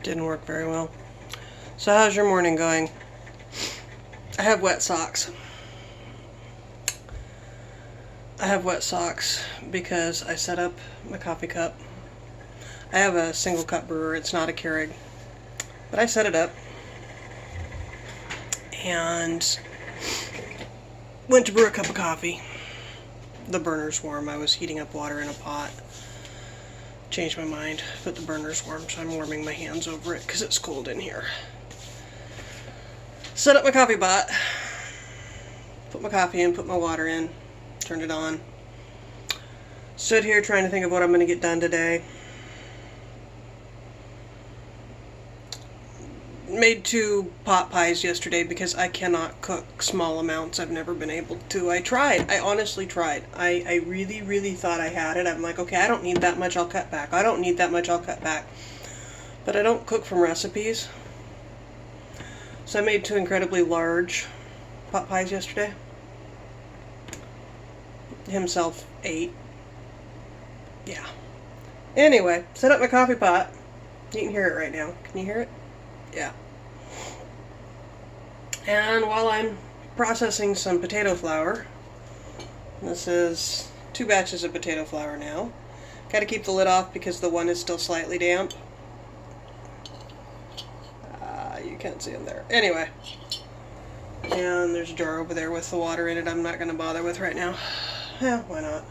Didn't work very well. So how's your morning going? I have wet socks. I have wet socks because I set up my coffee cup. I have a single cup brewer, it's not a Keurig. But I set it up and went to brew a cup of coffee. The burner's warm. I was heating up water in a pot. Changed my mind, but the burner's warm, so I'm warming my hands over it because it's cold in here. Set up my coffee pot, put my coffee in, put my water in, turned it on. Stood here trying to think of what I'm going to get done today. Made 2 pot pies yesterday because I cannot cook small amounts. I've never been able to. I tried. I honestly tried. I really thought I had it. I'm like, okay, I don't need that much, I'll cut back. I don't need that much, I'll cut back. But I don't cook from recipes. So I made 2 incredibly large pot pies yesterday. Himself 8. Yeah. Anyway, set up my coffee pot. You can hear it right now. Can you hear it? Yeah. And while I'm processing some potato flour, this is 2 batches of potato flour now. Got to keep the lid off because the one is still slightly damp. You can't see them there. Anyway. And there's a jar over there with the water in it I'm not going to bother with right now. Yeah, why not?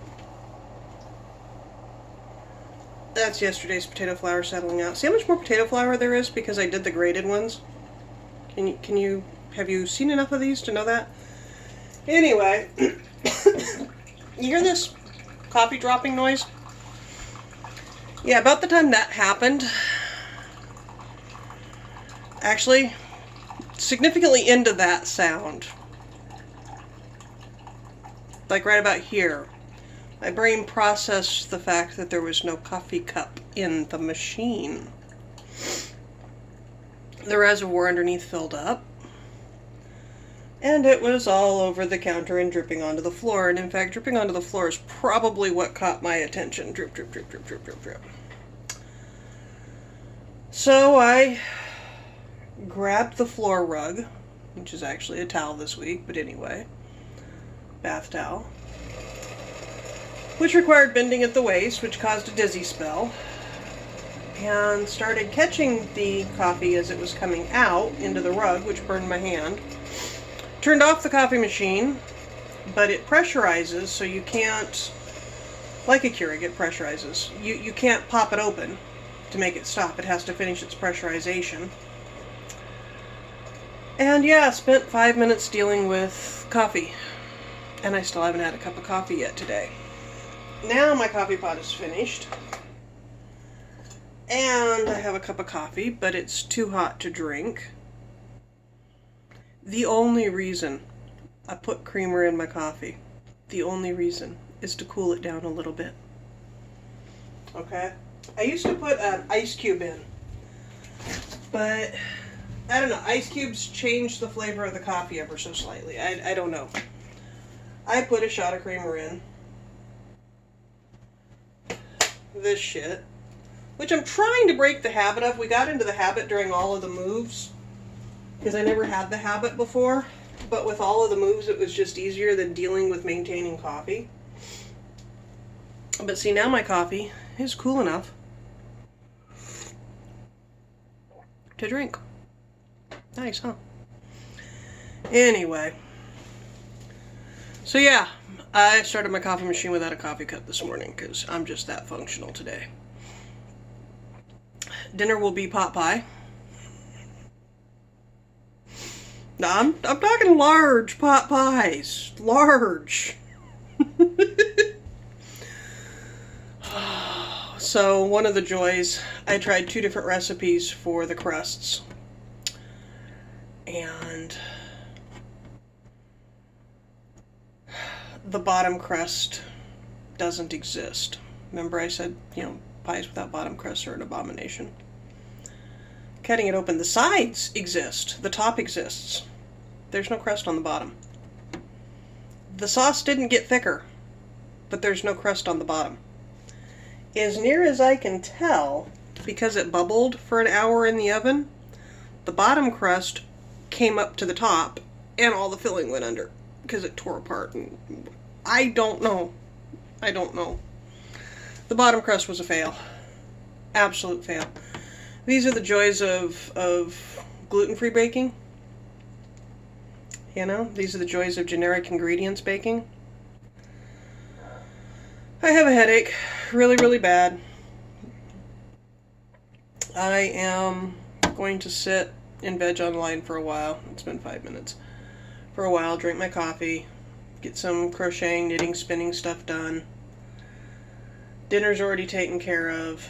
That's yesterday's potato flour settling out. See how much more potato flour there is because I did the grated ones? Have you seen enough of these to know that? Anyway, you hear this coffee dropping noise? Yeah, about the time that happened, actually, significantly into that sound, like right about here, my brain processed the fact that there was no coffee cup in the machine. The reservoir underneath filled up, and it was all over the counter and dripping onto the floor. And in fact, dripping onto the floor is probably what caught my attention. Drip, drip, drip, drip, drip, drip, drip. So I grabbed the floor rug, which is actually a towel this week, but anyway, bath towel, which required bending at the waist, which caused a dizzy spell, and started catching the coffee as it was coming out into the rug, which burned my hand. Turned off the coffee machine, but it pressurizes, so you can't, like a Keurig, it pressurizes. You can't pop it open to make it stop. It has to finish its pressurization. And yeah, spent 5 minutes dealing with coffee, and I still haven't had a cup of coffee yet today. Now my coffee pot is finished, and I have a cup of coffee, but it's too hot to drink. The only reason I put creamer in my coffee, the only reason, is to cool it down a little bit. Okay? I used to put an ice cube in, but I don't know, ice cubes change the flavor of the coffee ever so slightly. I don't know. I put a shot of creamer in. This shit, which I'm trying to break the habit of. We got into the habit during all of the moves, because I never had the habit before, but with all of the moves it was just easier than dealing with maintaining coffee. But see, now my coffee is cool enough to drink. Nice, huh? Anyway, so yeah, I started my coffee machine without a coffee cup this morning because I'm just that functional today. Dinner will be pot pie. I'm talking large pot pies. Large. So one of the joys, I tried 2 different recipes for the crusts. And the bottom crust doesn't exist. Remember I said, pies without bottom crust are an abomination. Cutting it open, the sides exist. The top exists. There's no crust on the bottom. The sauce didn't get thicker, but there's no crust on the bottom. As near as I can tell, because it bubbled for an hour in the oven, the bottom crust came up to the top and all the filling went under because it tore apart. And I don't know. The bottom crust was a fail. Absolute fail. These are the joys of gluten-free baking. You know, these are the joys of generic ingredients baking. I have a headache. Really, really bad. I am going to sit and veg online for a while. It's been 5 minutes. For a while, drink my coffee, get some crocheting, knitting, spinning stuff done. Dinner's already taken care of.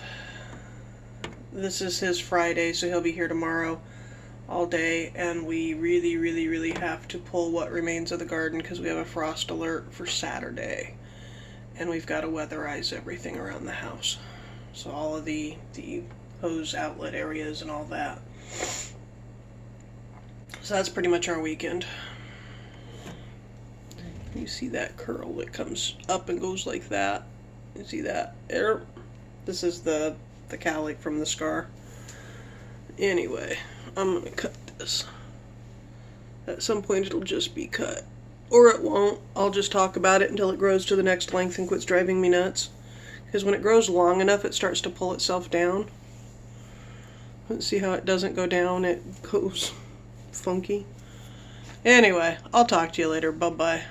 This is his Friday, so he'll be here tomorrow all day, and we really, really, really have to pull what remains of the garden because we have a frost alert for Saturday, and we've got to weatherize everything around the house. So all of the hose outlet areas and all that. So that's pretty much our weekend. You see that curl that comes up and goes like that? You see that? There. This is the cowlick from the scar. Anyway, I'm gonna cut this. At some point it'll just be cut. Or it won't. I'll just talk about it until it grows to the next length and quits driving me nuts. Because when it grows long enough, it starts to pull itself down. Let's see how it doesn't go down. It goes funky. Anyway, I'll talk to you later. Bye-bye.